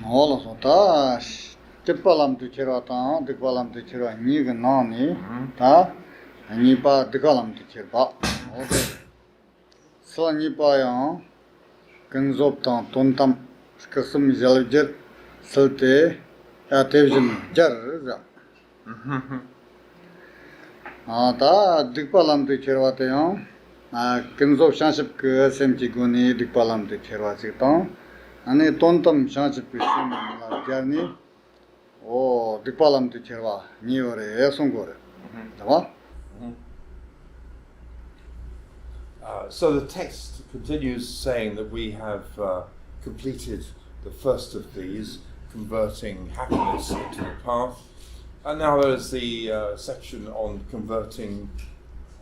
all of that. Tipalam to Cherata, the column to Chera, Niganani, Ta, and Nipa, the column to Cherba. So Nipayan, Kanzoptan, Tontam, Skasum Zelger, Salte, Atevim, Jar. Ta, Dipalam to Cheratayan, Kanzop Shanship, Semtiguni, Dipalam to Cherasitan, and a Tontam Shanship journey. Oh, Dipalam to Cherva, Niore, Esongore. So the text continues saying that we have completed the first of these, converting happiness into the path, and now there's the section on converting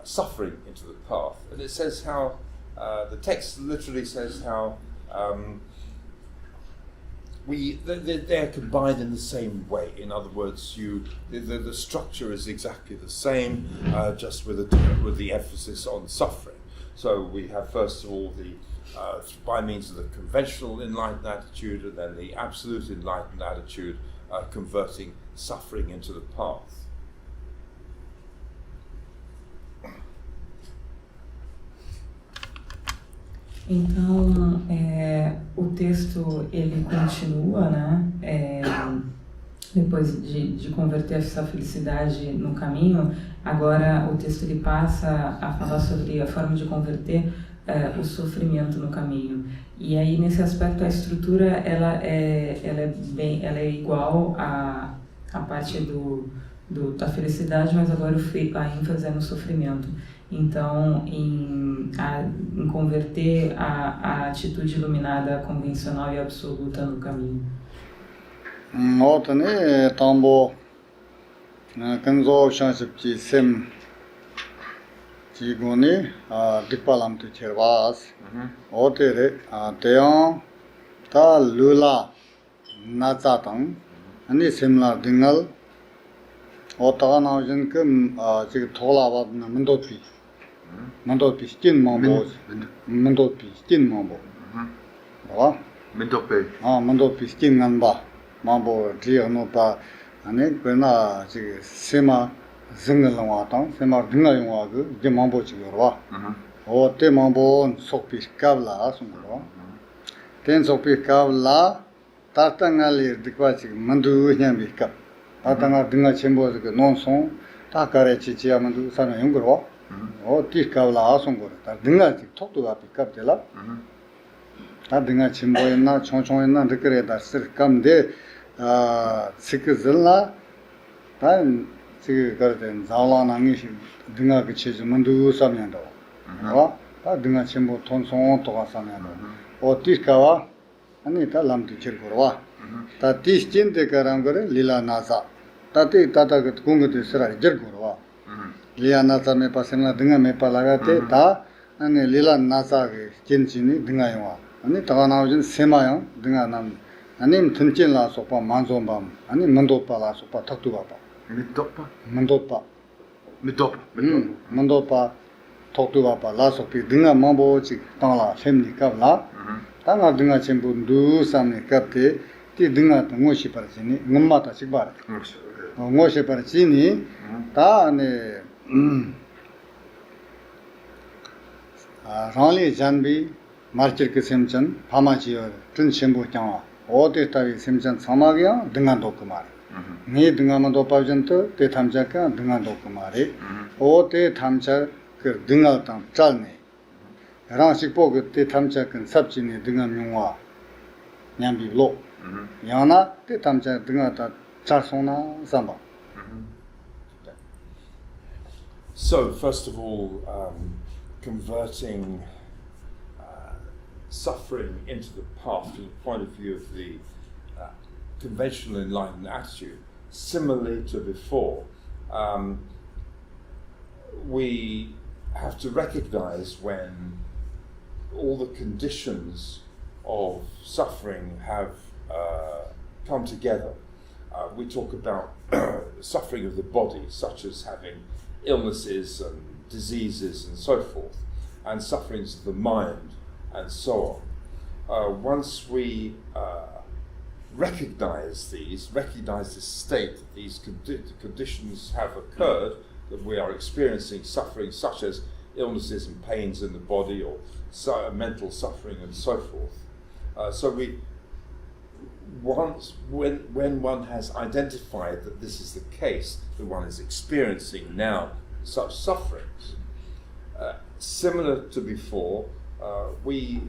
suffering into the path. And it says how, the text literally says how they're combined in the same way. In other words, the structure is exactly the same, just with the emphasis on suffering. So we have first of all the by means of the conventional enlightened attitude, and then the absolute enlightened attitude, converting suffering into the path. Então, o texto ele continua, né? Depois de converter essa felicidade no caminho, agora o texto ele passa a falar sobre a forma de converter o sofrimento no caminho. E aí nesse aspecto a estrutura ela é igual à parte da felicidade, mas agora a ênfase é no sofrimento. Então, em converter a atitude iluminada convencional e absoluta no caminho. Otane tambo kanzo shanshipchi sem jigoni dikpalam tu chervas otere teon ta lula nachatang ani semla dingal otaga naujin ke jig thola wad na mandopi stin mambo mandopi stin mambo ba mandopi stin nganba mambo dia no pa ane kena ji sema zingal wa tang sema dinga ywa ge je mambo chi yorwa o te mambo sokpi kabla asungro ten sokpi kabla tatangali dikwa chi mandu nyambi kap tatanga dinga chembo ge nonsong ta kare chi chi amandu sana yungro o ti kabla asungro ta dinga chi tokto ga pikap dela ta dinga chembo na chongchong na dikre da sir kamde sikizilla tan sigarden zalanangi dinga kichij mundu samyando wa ta dinga chimbo tonsong to samyando o tikawa ani ta lamti chirgorwa ta tistin de karangore lila nasa tati tata kungde sira jirgorwa lila nasa me pasena dinga me palagate ta ani lila nasa ge kinchini dinga yawa ani ta naujin semayang dinga nam 아님 튼진라 소파 만존밤 아니 만도파라 소파 탁두바바 만도파 탁두바바 라소피 등아 mambo지 땅라 셈니 갑라 땅아 등아 쳔분두 삼니 갑테 티 등아 동오시 파르지니 엄마다 식바라 동오시 파르지니 다네 라리 잔비 마르치르 셈천 파마지어 튼 쳔보 장와 오데 타비 셈천 사마기야 등안도 그말 니 등안도 빠전도 때 탐자가 등안도 그말이 오데 탐자 그 등안도 짤네 라식 보고 때 탐자근 삽진이 등안 용화 냠비로 야나 때 탐자 등안다 짤소나 삼바. So first of all, converting suffering into the path from the point of view of the conventional enlightened attitude, similarly to before, we have to recognize when all the conditions of suffering have come together. We talk about suffering of the body, such as having illnesses and diseases and so forth, and sufferings of the mind, and so on. Once we recognize this state, that these conditions have occurred, that we are experiencing suffering such as illnesses and pains in the body or mental suffering and so forth. So when one has identified that this is the case, that one is experiencing now such sufferings, similar to before, we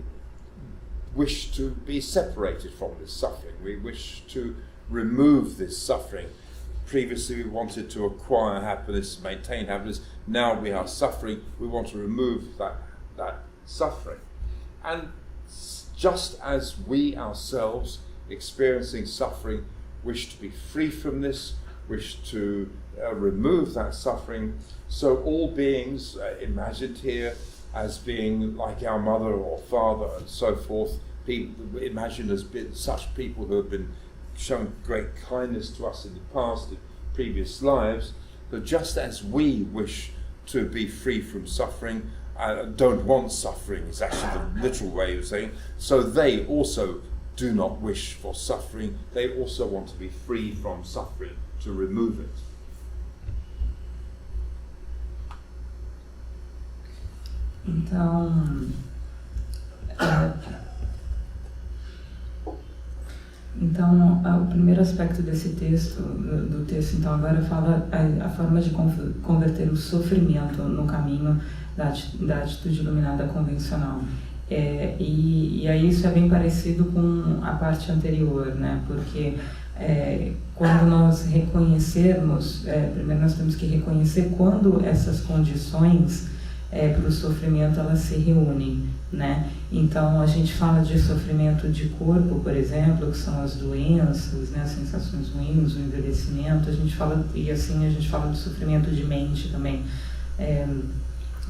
wish to be separated from this suffering. We wish to remove this suffering. Previously we wanted to acquire happiness, maintain happiness. Now we are suffering. We want to remove that suffering. And just as we ourselves, experiencing suffering, wish to be free from this, wish to remove that suffering, so all beings imagined here as being like our mother or father and so forth, imagined as such people who have been shown great kindness to us in the past, in previous lives, but just as we wish to be free from suffering, don't want suffering is actually the literal way of saying, so they also do not wish for suffering. They also want to be free from suffering, to remove it. Então, o primeiro aspecto desse texto, do texto, então, agora fala a forma de converter o sofrimento no caminho da atitude iluminada convencional. E aí isso é bem parecido com a parte anterior, né? Porque quando nós reconhecermos, primeiro nós temos que reconhecer quando essas condições para o sofrimento elas se reúnem, né? Então a gente fala de sofrimento de corpo, por exemplo, que são as doenças, né, as sensações ruins, o envelhecimento. A gente fala do sofrimento de mente também,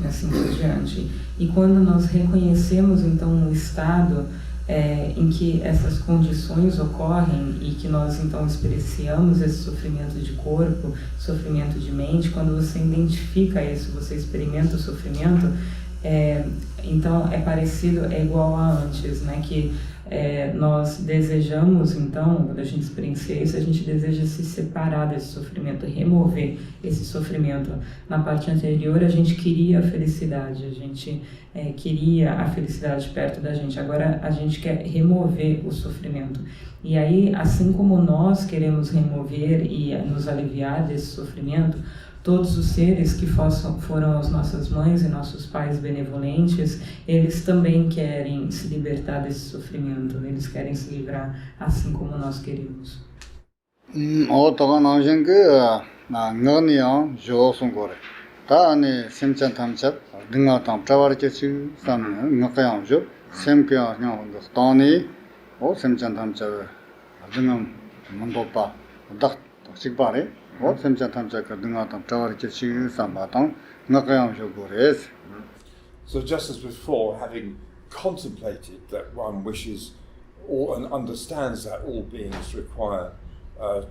assim por diante. E quando nós reconhecemos então um estado em que essas condições ocorrem e que nós então experienciamos esse sofrimento de corpo, sofrimento de mente, quando você identifica isso, você experimenta o sofrimento, então é parecido, é igual a antes, né? Que nós desejamos, então, quando a gente experiencia isso, a gente deseja se separar desse sofrimento, remover esse sofrimento. Na parte anterior, a gente queria a felicidade, a gente queria a felicidade perto da gente. Agora, a gente quer remover o sofrimento. E aí, assim como nós queremos remover e nos aliviar desse sofrimento, todos os seres que foram as nossas mães e nossos pais benevolentes, eles também querem se libertar desse sofrimento, eles querem se livrar assim como nós queremos. So just as before, having contemplated that one wishes and understands that all beings require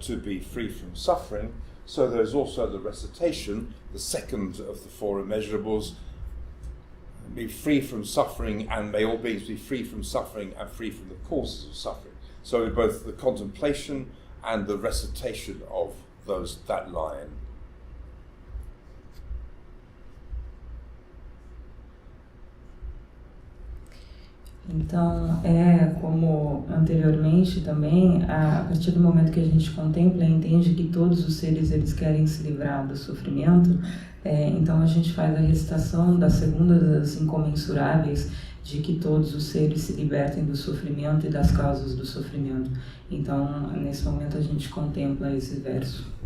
to be free from suffering, so there's also the recitation, the second of the four immeasurables, be free from suffering, and may all beings be free from suffering and free from the causes of suffering. So both the contemplation and the recitation of that line. Então, como anteriormente também, a partir do momento que a gente contempla e entende que todos os seres eles querem se livrar do sofrimento, então a gente faz a recitação da segunda das incomensuráveis, de que todos os seres se libertem do sofrimento e das causas do sofrimento. Então, nesse momento a gente contempla esse verso.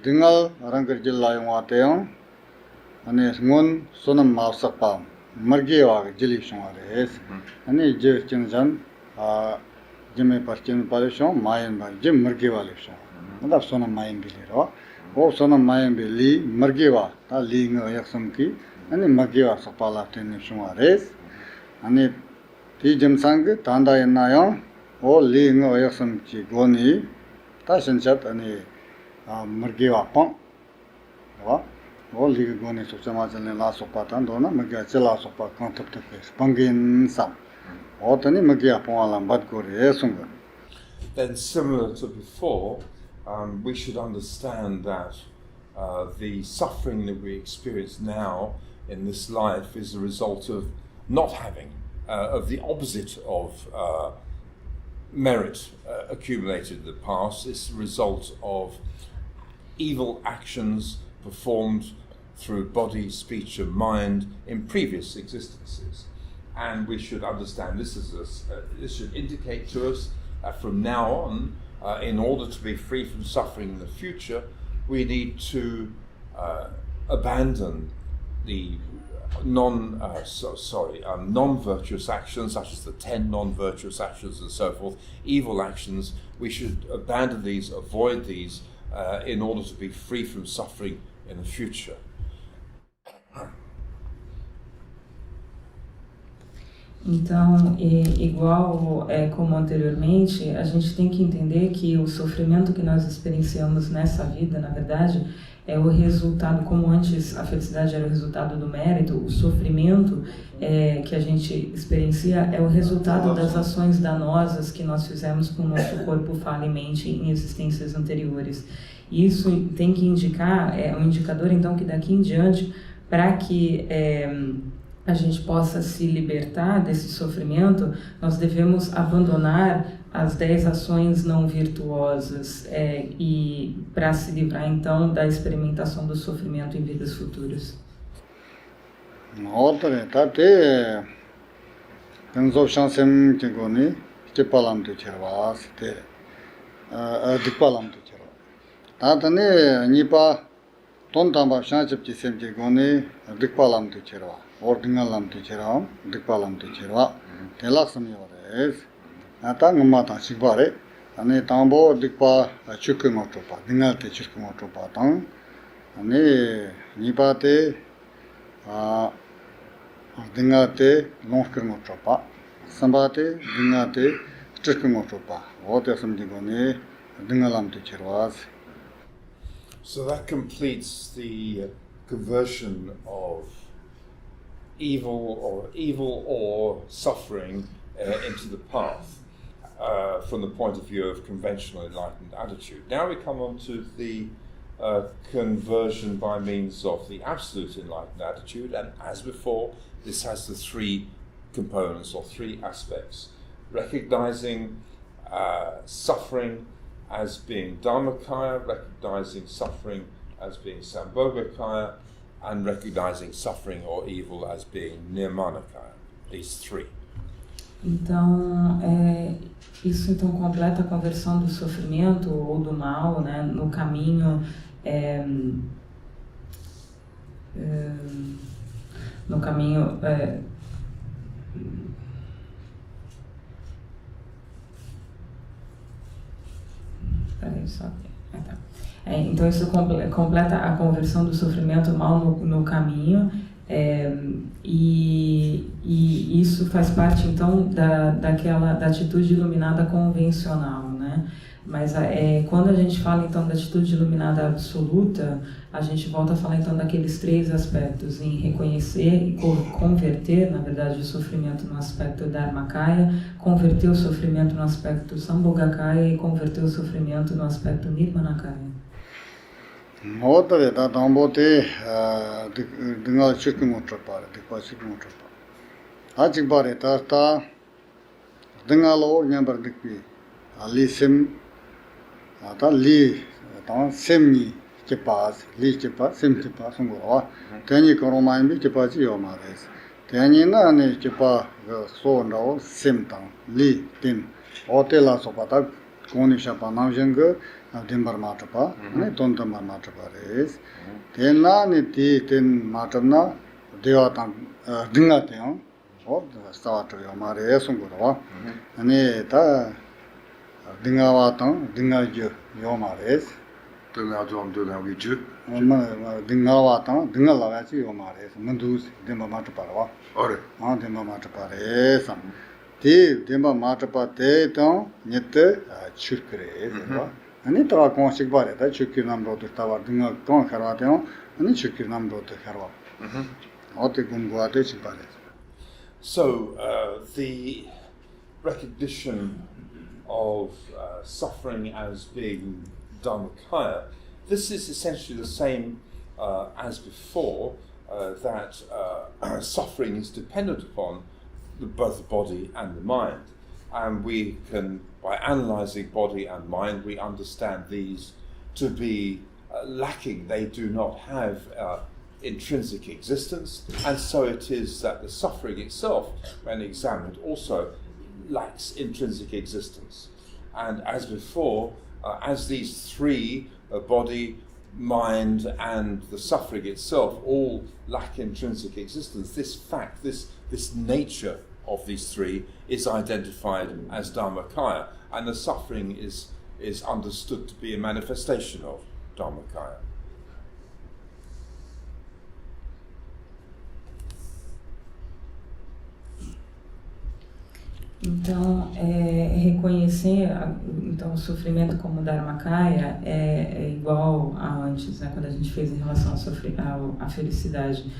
dingal rangkar jilla yung ateyong ane ngon sonam mausak margi wa jili shongare ane je chinjan jime parchin palishon mayan ba jim margi wa lishon madap sonam mayan biliro o sonam mayan bili margi wa ta li ngo yaksam ki ane margi wa sapala ten shongare ane ti jimsang tanda yanayong o li ngo yaksam chi goni ta shinchat ane margi wa pang wa o li go ne so chama chale la so pa tan do na ma ga chela so pa kan tap tap pangin sam o tani ma ga pon ala bat go re sung. Then similar to before, we should understand that the suffering that we experience now in this life is a result of not having, of the opposite of merit accumulated in the past. It's the result of evil actions performed through body, speech and mind in previous existences. And we should understand this should indicate to us that from now on, in order to be free from suffering in the future, we need to abandon the non-virtuous actions, such as the 10 non-virtuous actions and so forth, evil actions. We should abandon these, avoid these, in order to be free from suffering in the future. Então, igual como anteriormente, a gente tem que entender que o sofrimento que nós experienciamos nessa vida, na verdade, é o resultado, como antes a felicidade era o resultado do mérito, o sofrimento que a gente experiencia é o resultado das ações danosas que nós fizemos com o nosso corpo, fala e mente em existências anteriores. Isso tem que indicar, é um indicador então que daqui em diante, para que a gente possa se libertar desse sofrimento, nós devemos abandonar as 10 ações não virtuosas e para se livrar então da experimentação do sofrimento em vidas futuras. Outra, tá te penso chansem que goni que palam de chervas te de palam de cherva. Tá tane nipa ton tamba chanchip que sem que goni de palam de cherva. Ordinal lam de cherva, de palam de cherva. Tela samyores. Ata ngama sikbare ane tambo dikpa chukku motopa dingal te chukku motopa tang ane nipate dingate longkir motopa sambate dingate chukku motopa ote samdigone dingalam te chirwas. So that completes the conversion of evil or suffering into the path. From the point of view of conventional enlightened attitude. Now we come on to the conversion by means of the absolute enlightened attitude, and as before, this has the 3 components or 3 aspects. Recognizing suffering as being Dharmakaya, recognizing suffering as being Sambhogakaya, and recognizing suffering or evil as being Nirmanakaya. These 3. Então, isso então completa a conversão do sofrimento ou do mal, né, no caminho, então isso completa a conversão do sofrimento mal no caminho. E isso faz parte então da atitude iluminada convencional, né? Mas quando a gente fala então da atitude iluminada absoluta, a gente volta a falar então daqueles 3 aspectos, em reconhecer e converter, na verdade, o sofrimento no aspecto Dharmakaya, converter o sofrimento no aspecto Sambhogakaya e converter o sofrimento no aspecto Nirmanakaya. Outra da tambote dingal chukku motopa de pasik motopa ajik bare ta dingalo nyambar dikpi ali sim ata li ta semni ke pas li ke pas sem ke pas ngwa tani koroma mi ke pas yo mares tani na ne ke pa so no sem tang li tin hotela so pata koni shapa namjeng dimbar matapa ne tontamar matapa res tena ne ti ten matana dewa tang dinga teon o start yo mare sungura ane ta dinga wa tang dinga yo mares dinga jom dinga wi ju dinga wa tang dinga la wa chi yo mares mandu dimba matapa wa ore dimba matapa res ti dimba matapa te tong nyete chukre wa 아니 또 공식 바래다 Chokyi 남로도 타와 등어 건 가라대요. 아니 Chokyi 남로도 가라. 어떻게 공부하대 지바래. So the recognition of suffering as being Dharmakaya, this is essentially the same as before, that suffering is dependent upon both the body and the mind. And we can, by analysing body and mind, we understand these to be lacking. They do not have intrinsic existence, and so it is that the suffering itself, when examined, also lacks intrinsic existence. And as before, as these three, body, mind, and the suffering itself, all lack intrinsic existence, this fact, this nature of these three is identified as Dharmakaya, and the suffering is understood to be a manifestation of Dharmakaya. Então, reconhecer então, o sofrimento como Dharmakaya é igual a antes, né, quando a gente fez em relação à felicidade.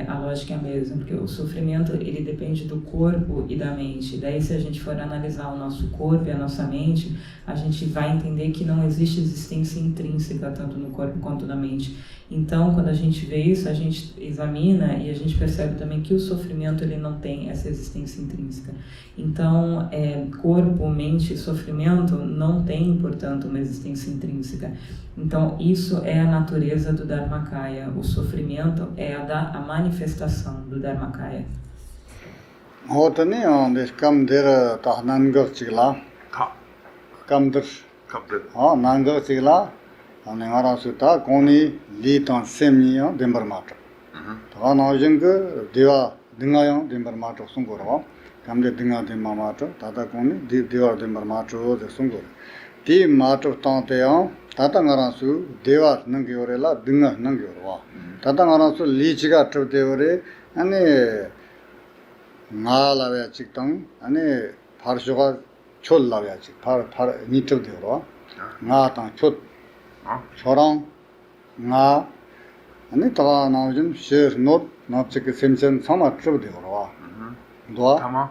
A lógica é a mesma, porque o sofrimento ele depende do corpo e da mente. Daí, se a gente for analisar o nosso corpo e a nossa mente, a gente vai entender que não existe existência intrínseca tanto no corpo quanto na mente. Então, quando a gente vê isso, a gente examina e a gente percebe também que o sofrimento ele não tem essa existência intrínseca. Então, corpo, mente e sofrimento não tem, portanto, uma existência intrínseca. Então, isso é a natureza do Dharmakaya. O sofrimento é a manifestação do Dharmakaya. 어떠니 감들 다 난거지라 감들 난거지라 안행하라스다 고니 리턴 셈니요 덴버마토 다 나오진 그 디와 등하요 덴버마토 송고로 감데 등하 덴마마토 다다 고니 디와 덴버마토 송고 디 마토 땅테요 다당하라수 디와 능교레라 등하 능교로 다당하라수 리치가 트데오레 아니 나라야 직당 아니 파르쇼가 촐라야 직 파르 니트데오로 나당 초 저랑 나 아니 더 나오진 쉐 노트 나츠게 셈셈 사마 트브데오로 도 타마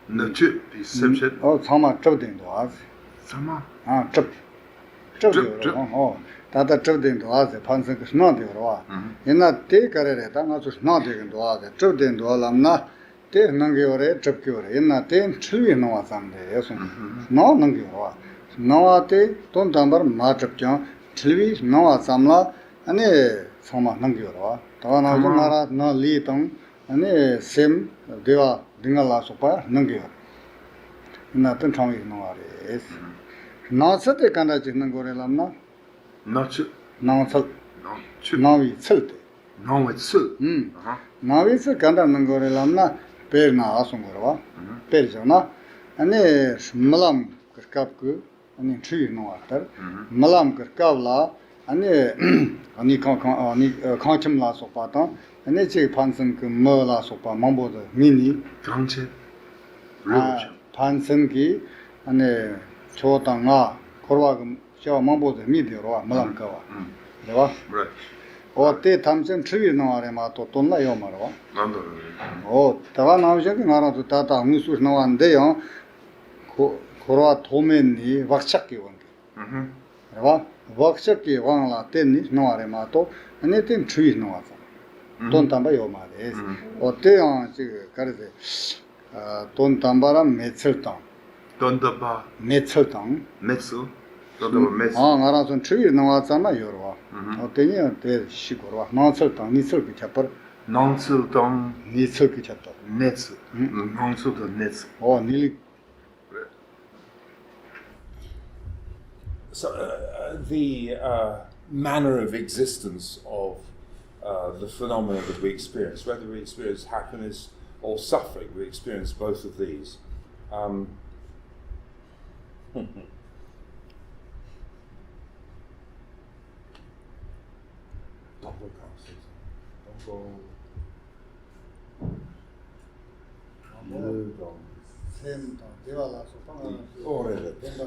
너츠 디셈셈 사마 트브데도 사마 트브데오로 다다 트브데도 아세 판선 그 스나데오로 옛날 때 가래래다 나서 스나데긴도 아세 트브데도 알람나 때 능게오레 트브게오레 옛날 때 틀위 나와산데 예수 나 능게오로 나와테 돈 담버 마트죠 틀비 나와 삼라 아니 소마 능겨로 더 나오지 마라 나 리동 아니 셈 대와 등알라 소파 능겨 나던 창이 나와레 나서때 간다 짓는 거래람나 너츠 나서 너츠 나위 쓸때 너츠 나위서 간다는 거래람나 베르나 아송 거라 베르잖아 아니 말람 그갑그 아니 트위 나왔다 말람 그갑라 아니 아니 칸침라 소파타 아니 제 판선 그 뭐라 소파 망보도 미니 강체 판선기 아니 초당아 코르와금 저 망보도 미디로와 말람 가와 내가 어때 탐선 트위 나와레마 또 돈나요 말어 난도 다가 나오셔게 나라도 다다 무수 나왔는데요 코로아 도면이 왁착기 원게 봐 왁착기 왕라 때니 나와레마도 아니든 트위 나와서 돈 담바요 말에 어때요 지금 가르데 돈 담바람 매철당 돈다바 매철당 메스 돈다바 메스 나라서 트위 나왔잖아 요로 어때니 어때 시고로 나철당 니철기 잡버 넌슬동 니철기 잡다 네츠 넌슬도 네츠 니 So the manner of existence of the phenomena that we experience, whether we experience happiness or suffering, we experience both of these.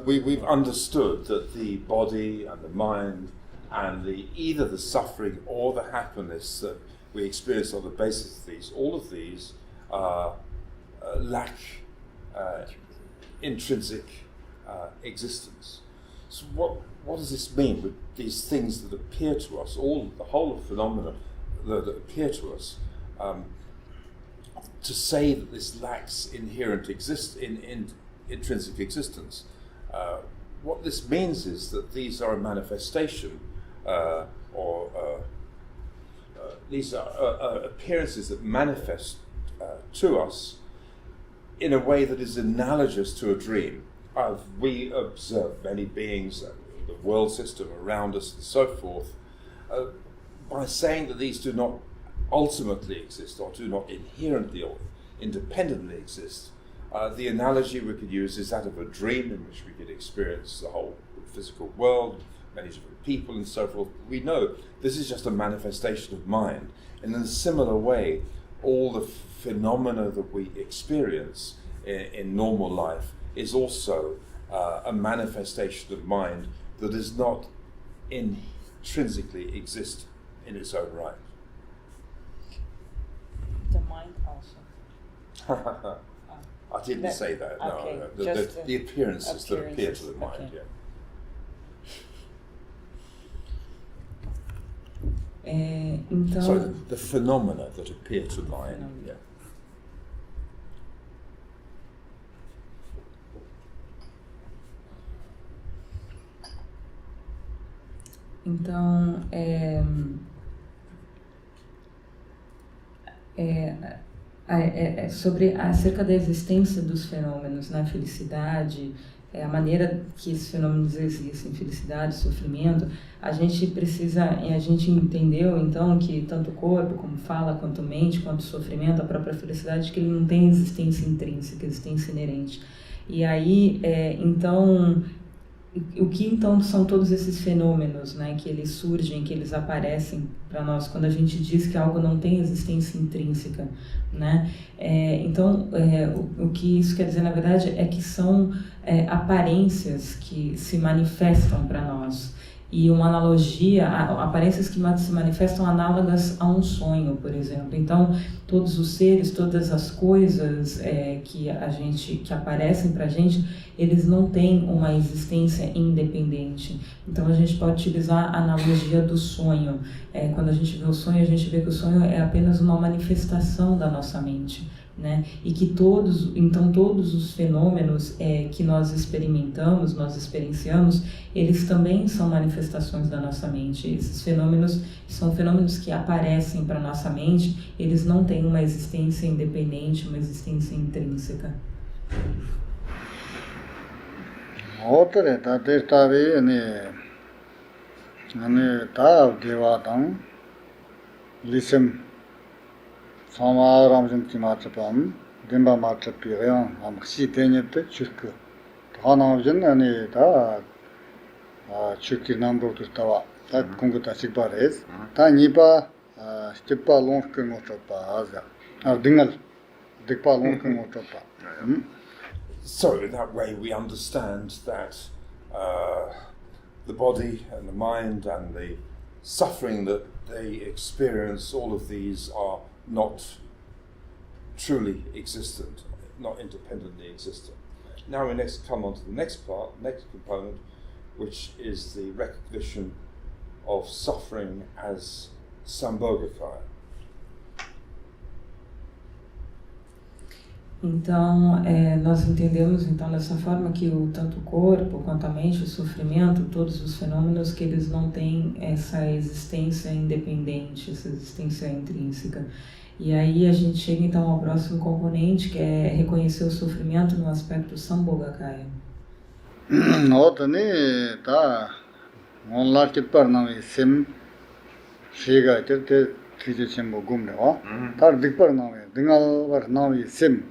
We've understood that the body and the mind and either the suffering or the happiness that we experience on the basis of these, all of these lack intrinsic existence. So what does this mean with these things that appear to us, the whole of phenomena that appear to us? To say that this lacks intrinsic existence, what this means is that these are a manifestation, these are appearances that manifest to us in a way that is analogous to a dream. We observe many beings, the world system around us and so forth, by saying that these do not ultimately exist or do not inherently or independently exist. The analogy we could use is that of a dream in which we could experience the whole physical world, many different people and so forth. We know this is just a manifestation of mind. And in a similar way, all the phenomena that we experience in normal life is also a manifestation of mind that does not intrinsically exist in its own right. The mind also. I didn't say that. Okay. No. The appearances that appear to the mind. Okay. Yeah. Então, So the phenomena that appear to mind. Yeah. então sobre acerca da existência dos fenômenos, na felicidade, a maneira que esses fenômenos existem, felicidade, sofrimento, a gente entendeu então que tanto o corpo como fala, quanto mente, quanto o sofrimento, a própria felicidade, que ele não tem existência intrínseca, existência inerente. E aí, então, o que então são todos esses fenômenos, né, que eles surgem, que eles aparecem para nós quando a gente diz que algo não tem existência intrínseca, né? Então, o que isso quer dizer na verdade é que são aparências que se manifestam para nós. E uma analogia, aparências que se manifestam análogas a um sonho, por exemplo. Então, todos os seres, todas as coisas que aparecem para a gente, eles não têm uma existência independente. Então, a gente pode utilizar a analogia do sonho. Quando a gente vê o sonho, a gente vê que o sonho é apenas uma manifestação da nossa mente, né? E que todos os fenômenos que nós experimentamos, nós experienciamos, eles também são manifestações da nossa mente. Esses fenômenos são fenômenos que aparecem para nossa mente, eles não têm uma existência independente, uma existência intrínseca. Outra tá destabe tá devadam lisem Samaram Jimtimachapam, Dimba Machapiran, Amxi Tenet, Chuk. Hanavjan and Chokyi number to Tawa, that Kunguta Sipares, Tanipa, Stipa Lonkamotopa, or Dingle, Dipa Lonkamotopa. So in that way we understand that the body and the mind and the suffering that they experience, all of these are not truly existent, not independently existent. Now we next come on to the next component, which is the recognition of suffering as Sambhogakaya. Então, nós entendemos então dessa forma que tanto o corpo quanto a mente, o sofrimento, todos os fenômenos, que eles não têm essa existência independente, essa existência intrínseca. E aí a gente chega então ao próximo componente, que é reconhecer o sofrimento no aspecto Sambhogakaya. Notani tá onla tipar não sim chega ter chimbo gumne ó tá dipar não dingal var não sim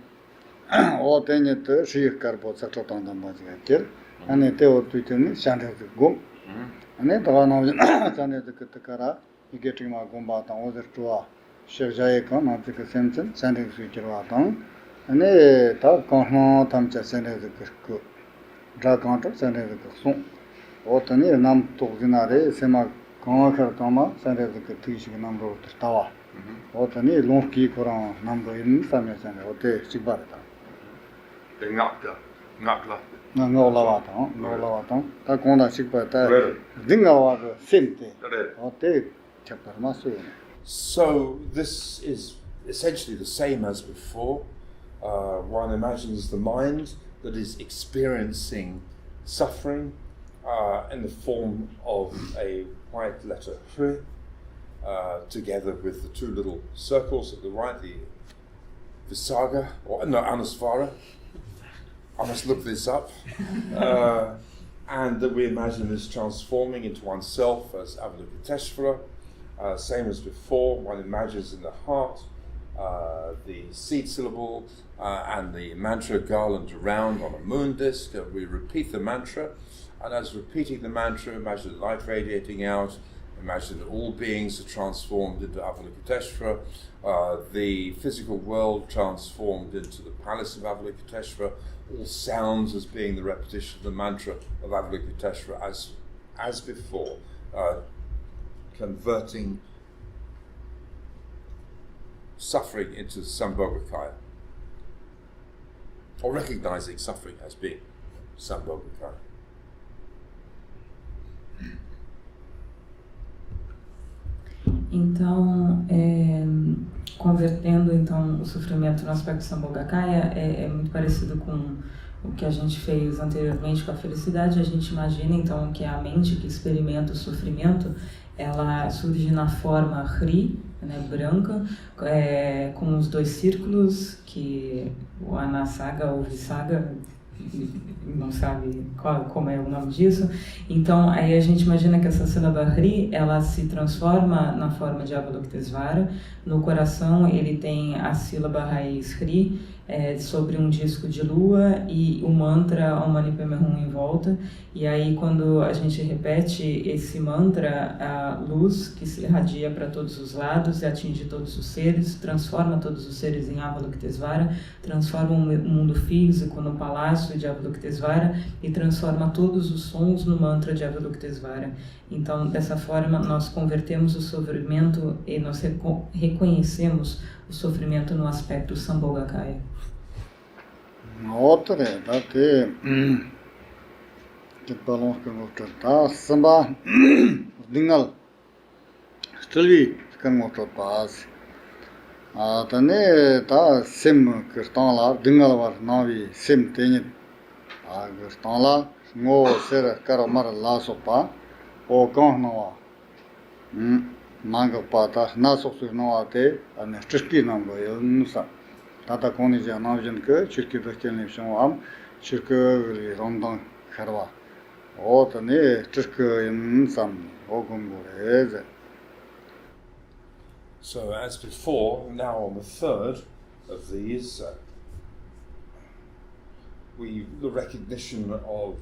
o tenho te chega carbo satotang da mais ter ane te o tuiteni chande gum ane tá não chande de cara e que tem uma gumba tá o der tua Shirjaye kan, Natika Semson, Sanding Future Watang, ane ta kahno tamcha sene de ko dra counter sene de ko otani nam to dinare sema kahno khar tama sene de tish number tawa otani lonki koran number in same sene ote sibarata The ngakla. na ngolawata ta konda sikbata dingawa simte ote chapter masu. So this is essentially the same as before. One imagines the mind that is experiencing suffering in the form of a white letter Hr, together with the two little circles at the right, the Visaga, or no, Anusvara. I must look this up. And that we imagine this transforming into oneself as Avalokiteshvara. Same as before, one imagines in the heart the seed syllable and the mantra garland around on a moon disk. We repeat the mantra, and as repeating the mantra, imagine the light radiating out, imagine that all beings are transformed into Avalokiteshvara, the physical world transformed into the palace of Avalokiteshvara, all sounds as being the repetition of the mantra of Avalokiteshvara as before, converting suffering into Sambhogakaya, or recognizing suffering as being Sambhogakaya. Então, convertendo então o sofrimento no aspecto Sambhogakaya é muito parecido com o que a gente fez anteriormente com a felicidade. A gente imagina então que a mente que experimenta o sofrimento, ela surge na forma Hri, né, branca, com os dois círculos, que o Anasaga ou Visaga não sabe como é o nome disso. Então aí a gente imagina que essa sílaba Hri, ela se transforma na forma de Avalokiteshvara. No coração ele tem a sílaba raiz Hri sobre um disco de lua e o mantra Om Mani Padme Hum em volta. E aí quando a gente repete esse mantra, a luz que se irradia para todos os lados e atinge todos os seres, transforma todos os seres em Avalokiteshvara, transforma o mundo físico no palácio de Avalokiteshvara e transforma todos os sons no mantra de Avalokiteshvara. Então, dessa forma, nós convertemos o sofrimento e nós reconhecemos o sofrimento no aspecto Sambhogakaya. Outra, date que balão que não está samba dingal stilvi que não está paz tane ta sim que está lá dingal var navi sim tem que está lá ngo ser karamar lá sopa o con no manga pata na soksu no ate ane triski nambo yonusa tata koni ja navjin ke chirki dastelni shom chirki rondon kharwa o tane triski insam ogungure. So as before, now on the third of these, the recognition of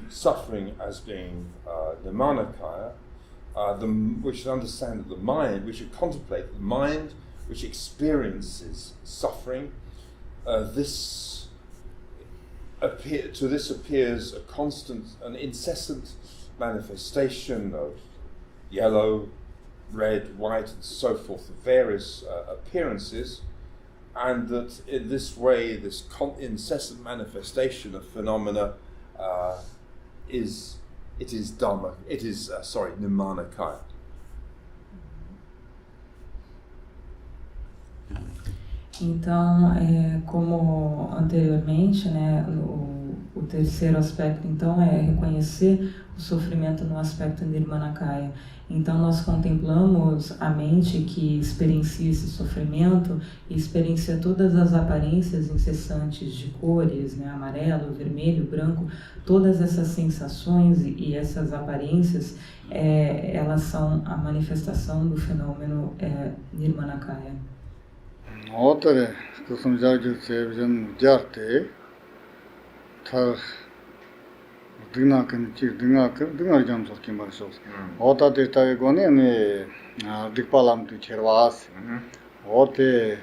suffering as being Nimanakaya, we should understand that the mind, we should contemplate the mind which experiences suffering. This appears a constant, an incessant manifestation of yellow, red, white, and so forth, of various appearances, and that in this way, this incessant manifestation of phenomena is Dhamma. It is Nimanakaya. Então, como anteriormente, né, o terceiro aspecto então é reconhecer o sofrimento no aspecto Nirmanakaya. Então nós contemplamos a mente que experiencia esse sofrimento e experiencia todas as aparências incessantes de cores, né, amarelo, vermelho, branco, todas essas sensações e essas aparências, elas são a manifestação do fenômeno Nirmanakaya. Outra que samjaju sevijan jarte thar dinga jam so ki mar so ota de ta gone ne dikpalam tu cherwas ote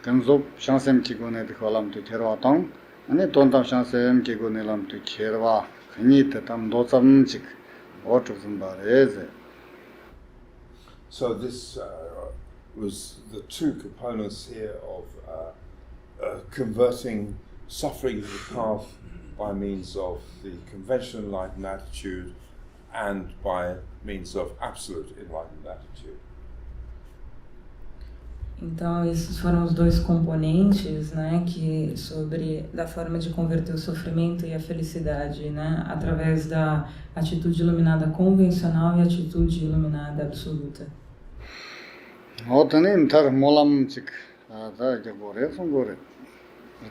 근접 샹셈 기고네 콜람도 테러와동 아니 돈담 샹셈 기고네 람도 체르와 그니 때담 노점직 어쩌좀 바레제. So this was the two components here of converting suffering to the path by means of the conventional enlightened attitude and by means of absolute enlightened attitude. Então esses foram os dois componentes, né, que sobre da forma de converter o sofrimento e a felicidade, né, através da atitude iluminada convencional e atitude iluminada absoluta. 어떠는 tar 모람직 다 이제 고래 송고래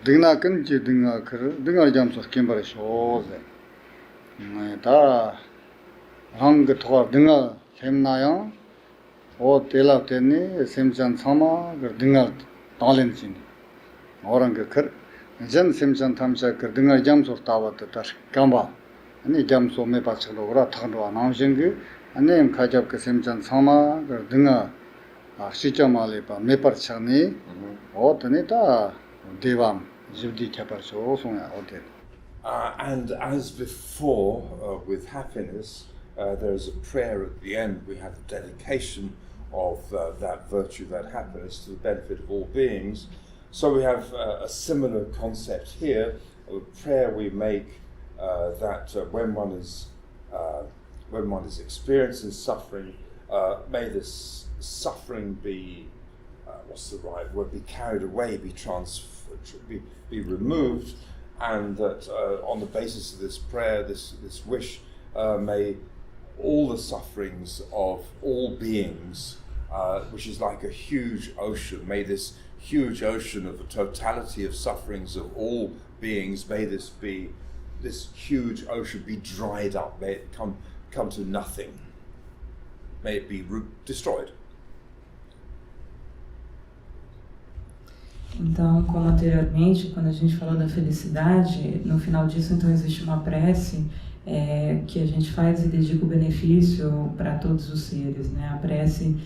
등나 근지 등나 그 등을 잠서 김바래 쇼제 다 한그 토가 등을 샘나요 오 텔라테니 샘찬 사마 그 등을 달렌진 오랑 그전 샘찬 탐사 그 등을 잠서 타왔다 다시 감바 아니 잠서 메바치로 그라 타도 나오신 아니 가잡 그 샘찬 사마 그 등을 시점알이바 메퍼차니 어떠니다 대밤 집디 캐퍼쇼 송야 어때. And as before with happiness, there is a prayer at the end. We have the dedication of that virtue, that happiness, to the benefit of all beings. So we have a similar concept here, a prayer we make that when one is experiencing suffering, may this suffering be what's the right word? Be carried away, be transferred, be removed, and that on the basis of this prayer, this wish, may all the sufferings of all beings, which is like a huge ocean, may this huge ocean of the totality of sufferings of all beings, may this huge ocean be dried up, may it come to nothing, may it be destroyed. Então, como anteriormente, quando a gente falou da felicidade, no final disso, então, existe uma prece que a gente faz e dedica o benefício para todos os seres, né? A prece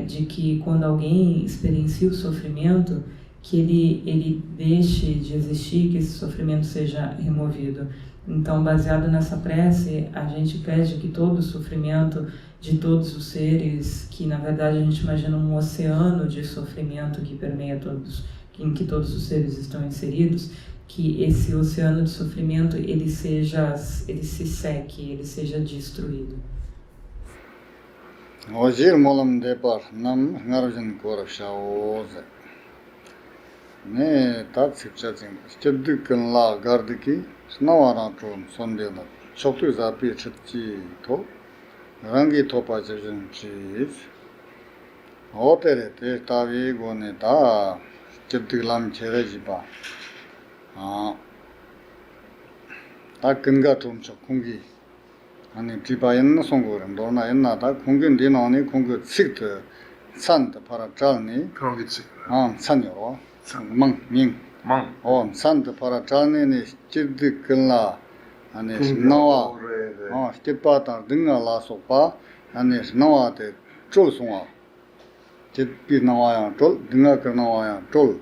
de que quando alguém experiencia o sofrimento, que ele deixe de existir, que esse sofrimento seja removido. Então, baseado nessa prece, a gente pede que todo o sofrimento de todos os seres, que na verdade a gente imagina um oceano de sofrimento que permeia todos, em que todos os seres estão inseridos, que esse oceano de sofrimento ele se seque, ele seja destruído. Hoje molam depar nam ngarjin korashaoze. Ne tat sipchajin steddikan la gardiki snawara tron sondela chokyi zapi chitji to rangi topa jajin chis hotere te tavi gone ta steddilam cherejiba 다 근가 좀 공기 아니 디바인 송고는 너나 옛나다 공기 디나니 공기 식트 산다 파라 잘니 공기 식 산요 망밍 산다 파라 잘니니 찌드 근라 아니 나와 스티파타 등가라소파 아니 나와데 쫄송아 찌비 나와야 쫄 등가 나와야 쫄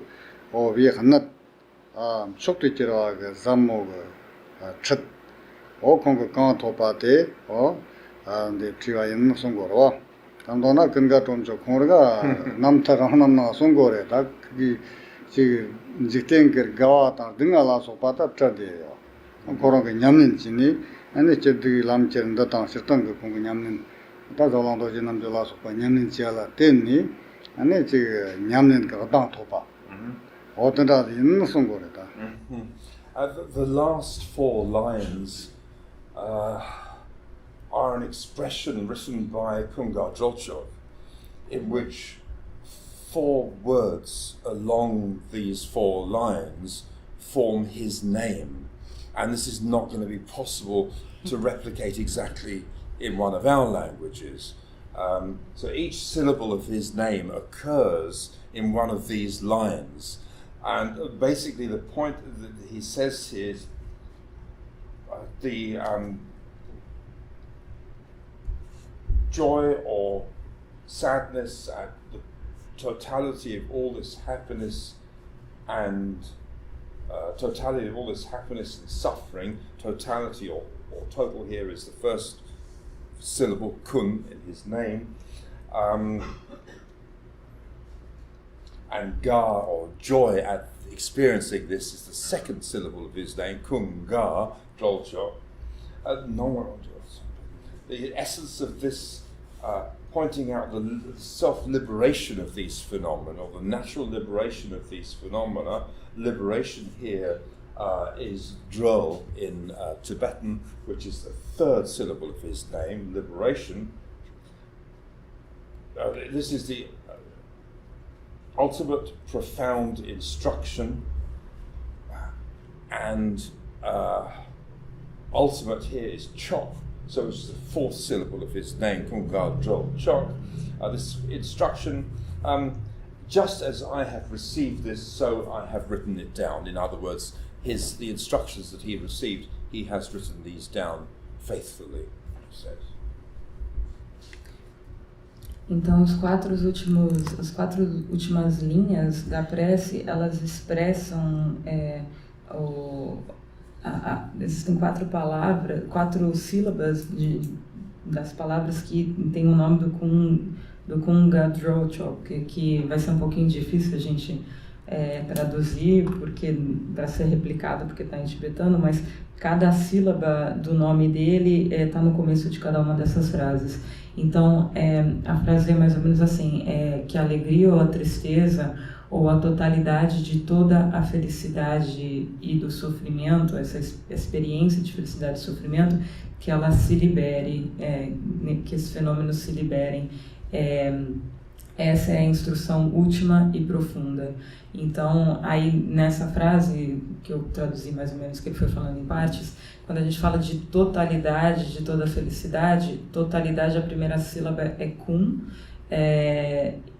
위에 한나 chokyi chirwa ka zammo ka chit konga kaa topa te chiwa yin songo rwa tamdo na kanga tomcho konga namta rahanam na songo re ta kiki jikten kir gawa ta dinga la sopa ta chade yo koronga nyamnin chini ane chiddi lam chirin da tang shirtan ka konga nyamnin ta zolang doji namjo la sopa nyamnin chiya la tenni ane chiga nyamnin ka dang topa The last four lines are an expression written by Kunga Drolchok, in which four words along these four lines form his name, and this is not going to be possible to replicate exactly in one of our languages. So each syllable of his name occurs in one of these lines. And basically the point that he says is the joy or sadness at the totality of all this happiness and totality of all this happiness and suffering. Totality or total here is the first syllable, kun, in his name. And ga, or joy at experiencing this, is the second syllable of his name, kun ga, jolcho. The essence of this, pointing out the self-liberation of these phenomena, or the natural liberation of these phenomena. Liberation here is dro in Tibetan, which is the third syllable of his name, liberation. This is the ultimate profound instruction, and ultimate here is chok, so it's the fourth syllable of his name, Kunga Dro Chok. This instruction, just as I have received this, so I have written it down. In other words, the instructions that he received, he has written these down faithfully, he says. Então, as quatro últimas linhas da prece, elas expressam existem quatro sílabas das palavras que tem o nome do Kunga Dro Chok, que vai ser um pouquinho difícil a gente traduzir para ser replicado, porque está em tibetano, mas cada sílaba do nome dele está no começo de cada uma dessas frases. Então, a frase é mais ou menos assim, que a alegria ou a tristeza, ou a totalidade de toda a felicidade e do sofrimento, essa experiência de felicidade e sofrimento, que ela se libere, que esses fenômenos se liberem. Essa é a instrução última e profunda. Então, aí nessa frase, que eu traduzi mais ou menos, que ele foi falando em partes, quando a gente fala de totalidade de toda a felicidade, totalidade, a primeira sílaba é kun,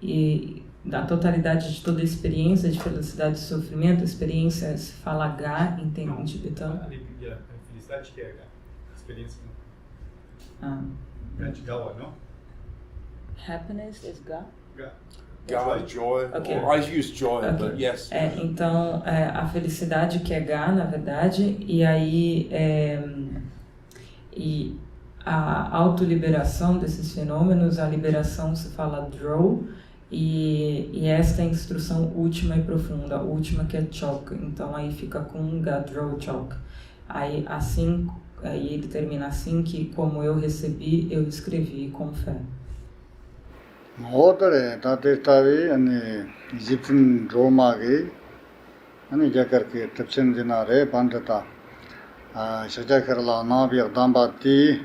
e da totalidade de toda a experiência de felicidade e sofrimento, experiência se fala ga em tempo tibetano. A felicidade que é ga, experiência. Gawa, não? Happiness is ga? Ga, joy. Okay. Or I use joy, Okay. but yes. Então, a felicidade que é ga, na verdade, e aí e a autoliberação desses fenômenos, a liberação se fala dro, e esta é a instrução última e profunda, a última que é chok, então aí fica com ga dro chok. Aí ele termina assim, que como eu recebi, eu escrevi com fé. Odare tavi ani Egyptian Roma ge ani jakar ke tapsen dinare pandata shajakarla nabi dambati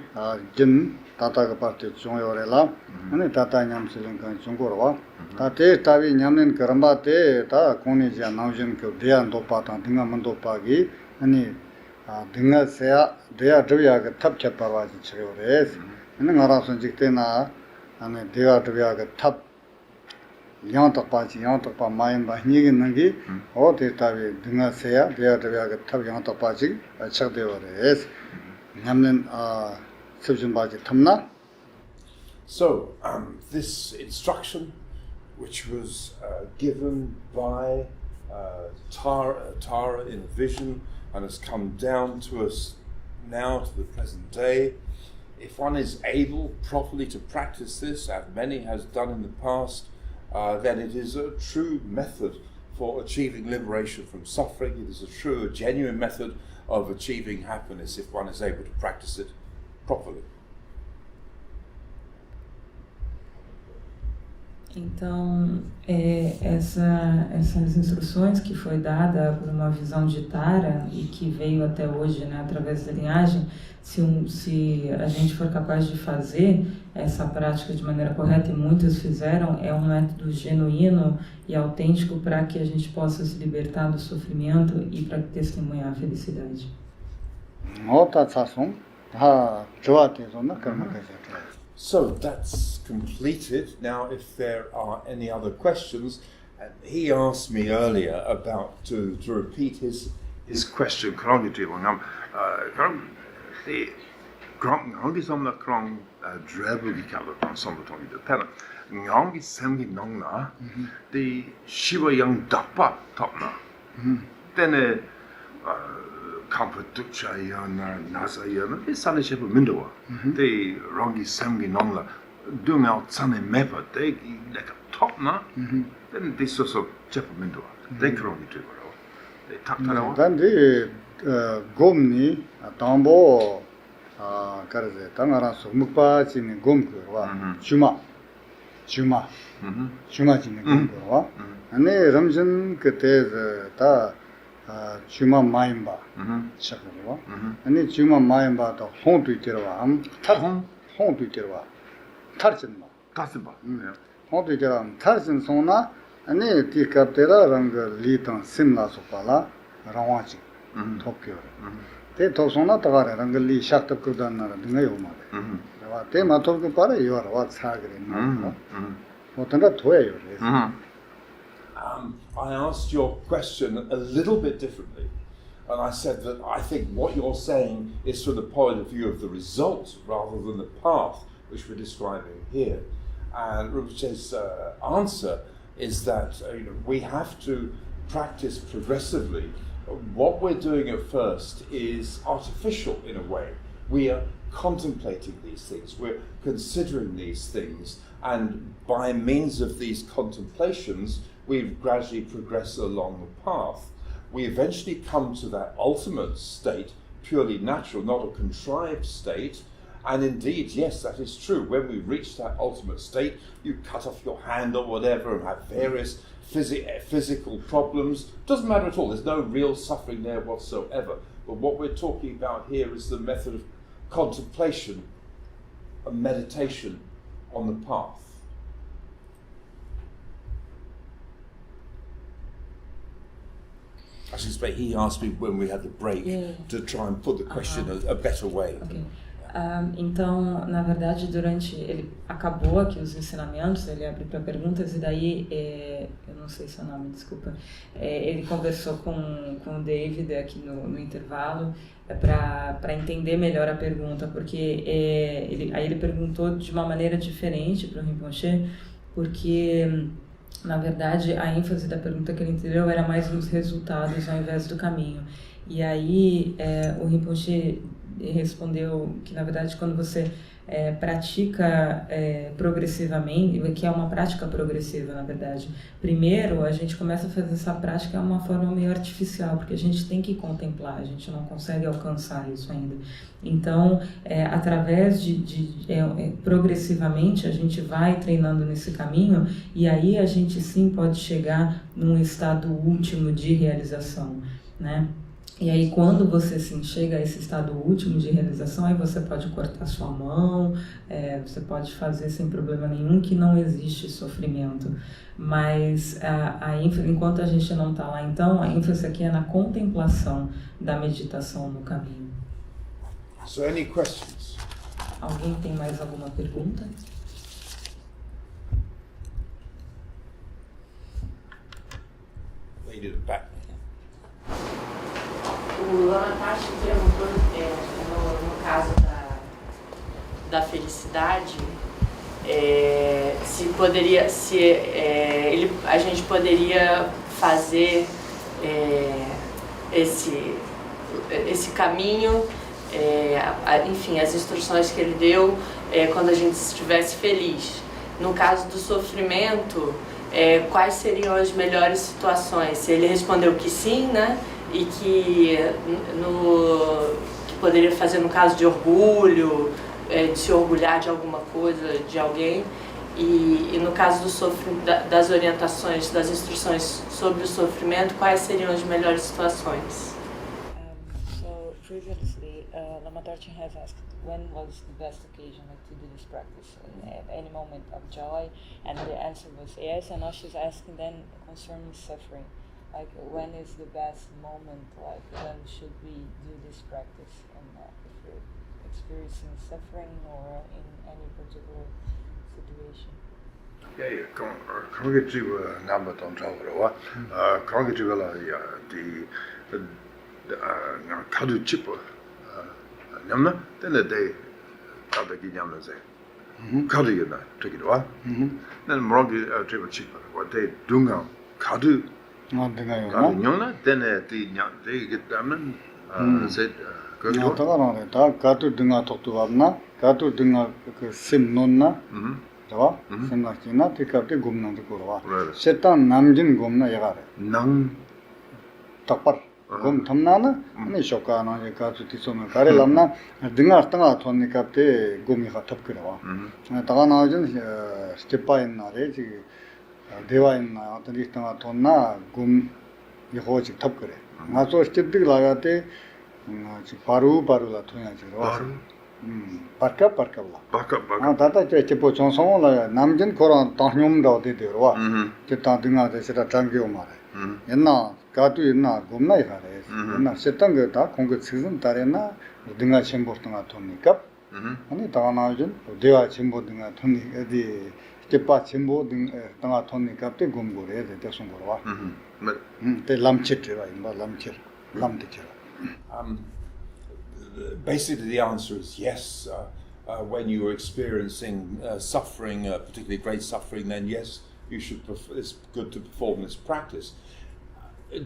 jin tata ka parte chonyorela ani tata nyam siling kan chongorwa tate tavi nyamnen karamba te ta koni ja naujin ke dean do pata dinga mando pagi ani dinga sea dea dvya ka thap chaparwa ji chore ani ngara son jiktena ane dega dvya ga thap yang takpa mayin ba nigi nangi o te tabi dinga seya dega dvya ga thap yang takpa chi chak dewa res nyamnen subjun ba ji thamna. So this instruction, which was given by Tara in a vision and has come down to us now to the present day, if one is able properly to practice this, as many has done in the past, then it is a true method for achieving liberation from suffering. It is a true, genuine method of achieving happiness if one is able to practice it properly. Então, essas instruções que foi dada por uma visão de Tara e que veio até hoje, né, através da linhagem, se a gente for capaz de fazer essa prática de maneira correta, e muitos fizeram, é um método genuíno e autêntico para que a gente possa se libertar do sofrimento e para testemunhar a felicidade. So that's completed. Now, if there are any other questions, he asked me earlier about to repeat his question. 그런 게 뭐냐면 그럼 이 그런 한기 섬나 그런 드래블이 kallar på som det tagit det här. Hangi semgi nongna. Det shiva yang dappa topna. Then Kamputukshayana, Nasayana, it's Sunny Shepherd Mindoa. They Rongi Samgi Nongla, doing out Sunny Mapper, they like a top na, then this also Shepherd Mindoa. They can only do it. They tuck that out. Then the Gomni, Tambo, Karaze, Tangaraso, Mukpa, in Gomkurwa, Chuma, in Gomkurwa, and they Ramjan Kate, Ta. Chuma Maimba, Shakarwa, and it's Chuma Maimba, the home to Terwa, home to Terwa, Tarchinma, home to Terra, Tarchin Sona, and then take up Terra, Ranga, Litan, Simla Sopala, Rawachi, Tokyo. They told Sona Tara, Ranga Li, Shakta Kudan, Dingayoma. They Matoka Para, you are what's Hagrin. What another way is. I asked your question a little bit differently, and I said that I think what you're saying is from the point of view of the result rather than the path which we're describing here. And Rinpoche's answer is that we have to practice progressively. What we're doing at first is artificial in a way. We are contemplating these things, we're considering these things, and by means of these contemplations, we gradually progress along the path. We eventually come to that ultimate state, purely natural, not a contrived state. And indeed, yes, that is true. When we reach that ultimate state, you cut off your hand or whatever and have various physical problems. Doesn't matter at all. There's no real suffering there whatsoever. But what we're talking about here is the method of contemplation, a meditation on the path. I suspect he asked me when we had the break to try and put the question a better way. Okay. Então, na verdade, ele acabou aqui os ensinamentos, ele abriu para perguntas e daí, eu não sei seu nome, desculpa, ele conversou com o David aqui no intervalo para entender melhor a pergunta, porque aí ele perguntou de uma maneira diferente para o Rinpoche, porque na verdade a ênfase da pergunta que ele entendeu era mais nos resultados ao invés do caminho. E aí o Rinpoche respondeu que, na verdade, quando você pratica progressivamente, que é uma prática progressiva, na verdade, primeiro a gente começa a fazer essa prática de uma forma meio artificial, porque a gente tem que contemplar, a gente não consegue alcançar isso ainda. Então, através progressivamente, a gente vai treinando nesse caminho e aí a gente sim pode chegar num estado último de realização, né? E aí, quando você sim, chega a esse estado último de realização, aí você pode cortar sua mão, você pode fazer sem problema nenhum, que não existe sofrimento. Mas enquanto a gente não está lá, então, a ênfase aqui é na contemplação da meditação no caminho. So, any questions? Alguém tem mais alguma pergunta? Lady at the back. O Lama parte perguntou, no caso da felicidade, a gente poderia fazer esse caminho, enfim, as instruções que ele deu quando a gente estivesse feliz. No caso do sofrimento, quais seriam as melhores situações? Ele respondeu que sim, né? E que poderia fazer no caso de orgulho, de se orgulhar de alguma coisa, de alguém, e no caso das orientações, das instruções sobre o sofrimento, quais seriam as melhores situações? So previously, Lama Dorchen has asked when was the best occasion to do this practice, at any moment of joy, and the answer was yes, and now she's asking then concerning suffering. Like, when is the best moment, like, when should we do this practice, and if you're experiencing suffering or in any particular situation? 거기 지금 남부 동쪽으로 거기 지금là the 카드 칩 냠나 근데 가백이 냠나세 카드이나 되기도 와 나는 뭐기 지금 칩 어때 둥가 카드 등가요. 가능요나 되네 띠냐데 그다면 said 나타가는 다 가도 등가 독도합나 가도 등가 그 심논나 저 심나기나 티카테 곰난도 거와 세탄 남진 곰나 야가래 낭 딱발 곰 탐나나 아니 쇼카나 가도 티소나 가래람나 등가 땅아 돈니카테 곰이 탑그러와 다가 나오진 스텝바인 나래 지 대화인나 어떤 땅아 돈나 곰 이호지 탑그래 나서 스텝들 라가테 바루라 토냐지로 parka tata chepo chonsong la namjin koran tahnyum da de derwa cheta dinga de sera tangyo mare enna katu enna gomna ihare enna setang da kong season tarena dinga chembo tanga tonni kap ani ta na jin dewa chembo dinga tonni edi chepa chembo dinga tanga tonni kap te gomgore de te songorwa te lamchit wa imba lamchir lamchir basically, the answer is yes. When you are experiencing suffering, particularly great suffering, then yes, you should. It's good to perform this practice.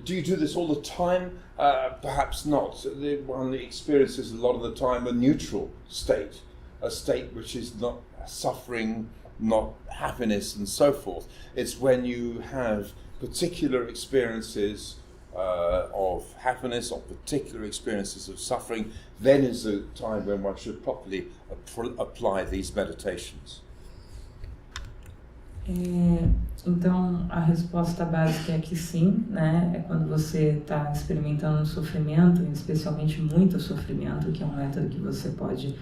Do you do this all the time? Perhaps not. One experiences a lot of the time a neutral state, a state which is not suffering, not happiness, and so forth. It's when you have particular experiences of happiness or particular experiences of suffering, then is the time when one should properly apply these meditations. Então, a resposta básica é que sim, né? É quando você está experimentando um sofrimento, especialmente muito sofrimento, que é um método que você pode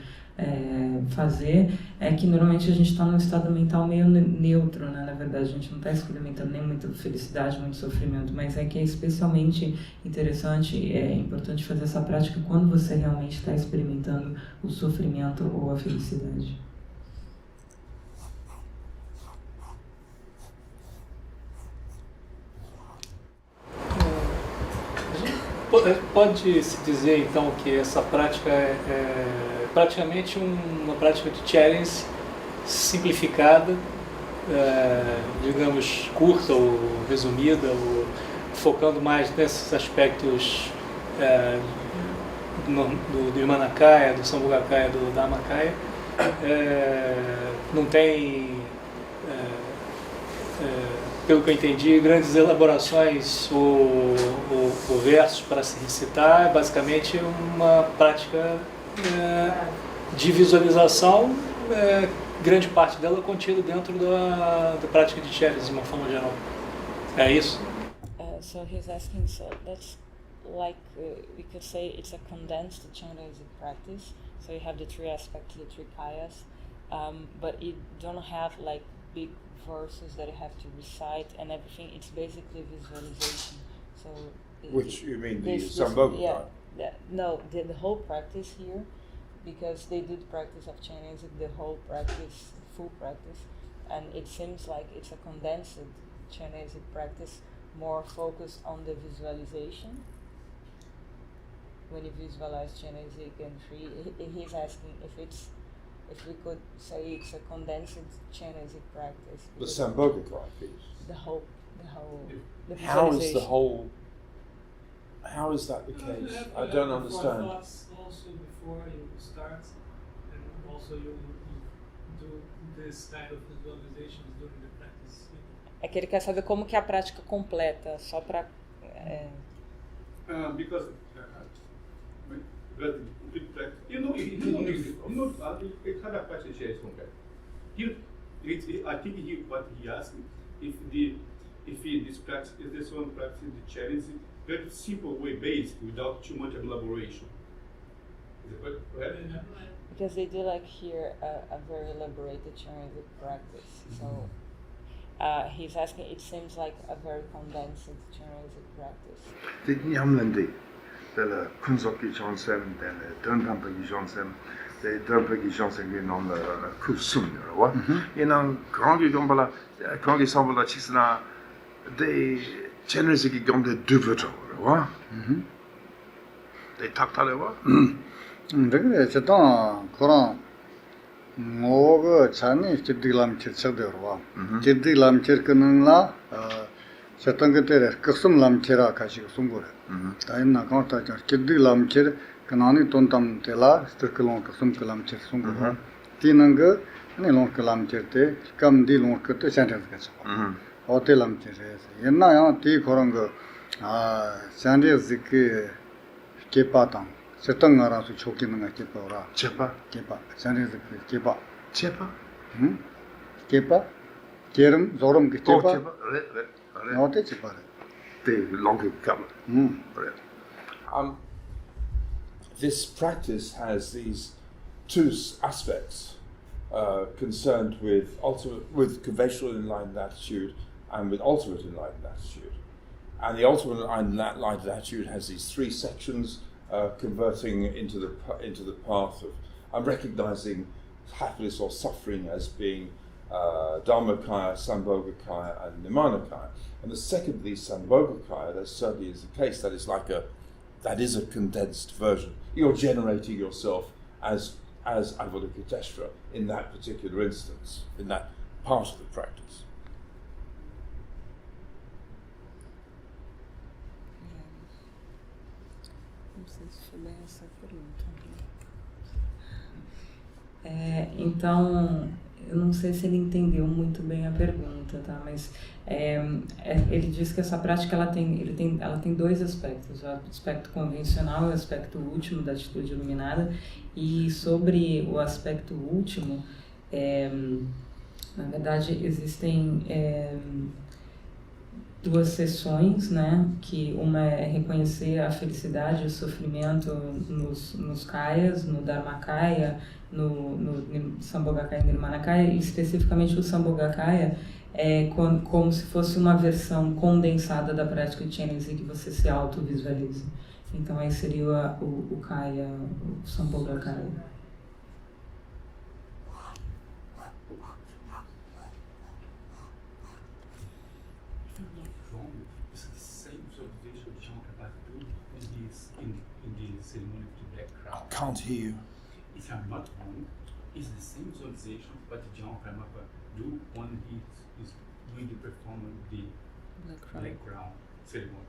fazer, é que normalmente a gente está num estado mental meio neutro, né? Na verdade, a gente não está experimentando nem muita felicidade, muito sofrimento, mas é que é especialmente interessante, é importante fazer essa prática quando você realmente está experimentando o sofrimento ou a felicidade. Pode-se dizer, então, que essa prática é praticamente uma prática de challenge simplificada, digamos, curta ou resumida, ou focando mais nesses aspectos do Imanakaya, do Sambhogakaya, do Dhammakaya. Não tem, pelo que eu entendi, grandes elaborações ou versos para se recitar. É basicamente uma prática de visualização, grande parte dela contida dentro da prática de challenge, de uma forma geral. É isso? So he's asking, so that's like, we could say it's a condensed Chinese practice. So you have the three aspects, the three kayas, but you don't have like big verses that you have to recite and everything. It's basically visualization. So which you mean the Sambhogakaya? Yeah, no, the whole practice here, because they did practice of Chinese, the whole practice, full practice, and it seems like it's a condensed Chinese practice, more focused on the visualization. When you visualize Chinese and free, he's asking if we could say it's a condensed Chinese practice. The Sambhogakaya piece. The whole visualization. How is that the case? I don't understand. Thoughts also before you start, and also you do this type of visualizations during the practice. É que ele quer saber como que é a prática completa, só para. Because complete practice, it kind of practice is I think what he asked, if this practice is this one practice the challenge, very simple way based without too much elaboration. Is it correct? Because they do like here a very elaborated Chinese practice. So he's asking, it seems like a very condensed Chinese practice. the Kunzoki Johnson, then the Dundampagi Johnson, the Dunpagi Johnson, you know, the Kusum, what? You know, Krangi Gombala, Krangi Sambola Chisna, they generously gone the Dubuto, what? They talk to the what? 그래, 저도 그런 뭐가 자니 집들람 칠쳐들어 와. 집들람 칠거는라 Shatanga tere kusum lam chera kashi sungura. Taimna kanta kiddi lam cher kanani tontam tela stirkalon kusum kalam cher sungura. Tinanga ne long kalam cher te kam di long kete sentence kacha. Ote lam cher. Yenna ya ti koranga sande zik kepatang. Shatanga ra su choki nanga kepa ora. Chepa? Kepa. Sande zik kepa. Chepa? Kepa. Kerim zorum ke Oh, kepa. chepa. Ote chepa. The longer come. This practice has these two aspects concerned with conventional enlightened attitude and with ultimate enlightened attitude. And the ultimate enlightened attitude has these three sections converting into the path of recognizing happiness or suffering as being Dharmakaya, Sambhogakaya, and Nimanakaya. And the second of these, Sambhogakaya, that certainly is the case. That is a condensed version. You're generating yourself as Avalokiteshvara in that particular instance, in that part of the practice. Não sei se foi bem essa pergunta. Então, eu não sei se ele entendeu muito bem a pergunta, tá? Mas ele diz que essa prática ela tem dois aspectos: o aspecto convencional e o aspecto último da atitude iluminada. E sobre o aspecto último, na verdade existem duas sessões, né? Que uma é reconhecer a felicidade e o sofrimento nos kayas, no Dharmakaya, no Sambhogakaya e Nirmanakaya, e especificamente o Sambhogakaya é como se fosse uma versão condensada da prática de Chenrezig que você se auto-visualiza. Então aí seria o Kaya, o Sambhogakaya. It's the same observation of Jonang about do in the ceremony of the black crown. I can't hear you. If I'm not wrong, it's the same observation what Jonang do when he is doing the performance of the black crown ceremony.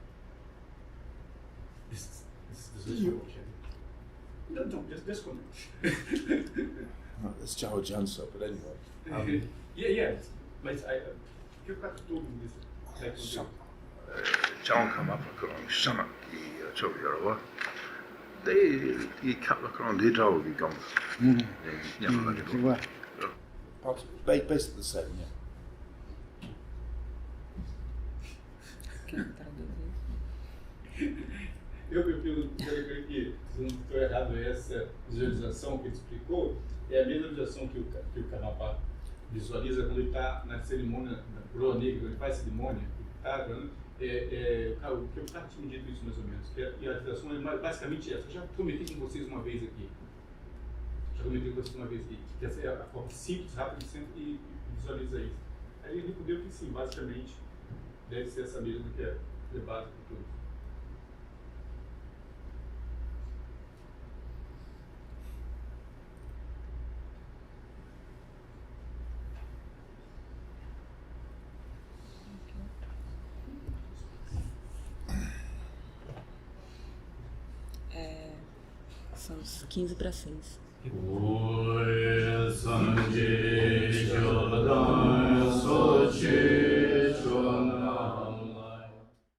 This is the No, just comment. It's Jao Jansa, but anyway. Yeah, but eu fico todo nisso. John come up and shama ki Chokyi Yarawa. They cut look around the draw be gone. Basically the same, yeah. Eu creio que, se não estou errado, essa visualização que ele explicou é a mesma visualização que o Karmapa visualiza quando ele está na cerimônia da coroa negra, quando ele faz cerimônia, o que eu estava te medindo isso mais ou menos, e a visualização é basicamente essa. Eu já comentei com vocês uma vez aqui, que essa é a forma simples, rápida e visualiza isso. Aí ele respondeu que sim, basicamente deve ser essa mesma que é básica para tudo. São 15 para 6. Oi, Sanjay.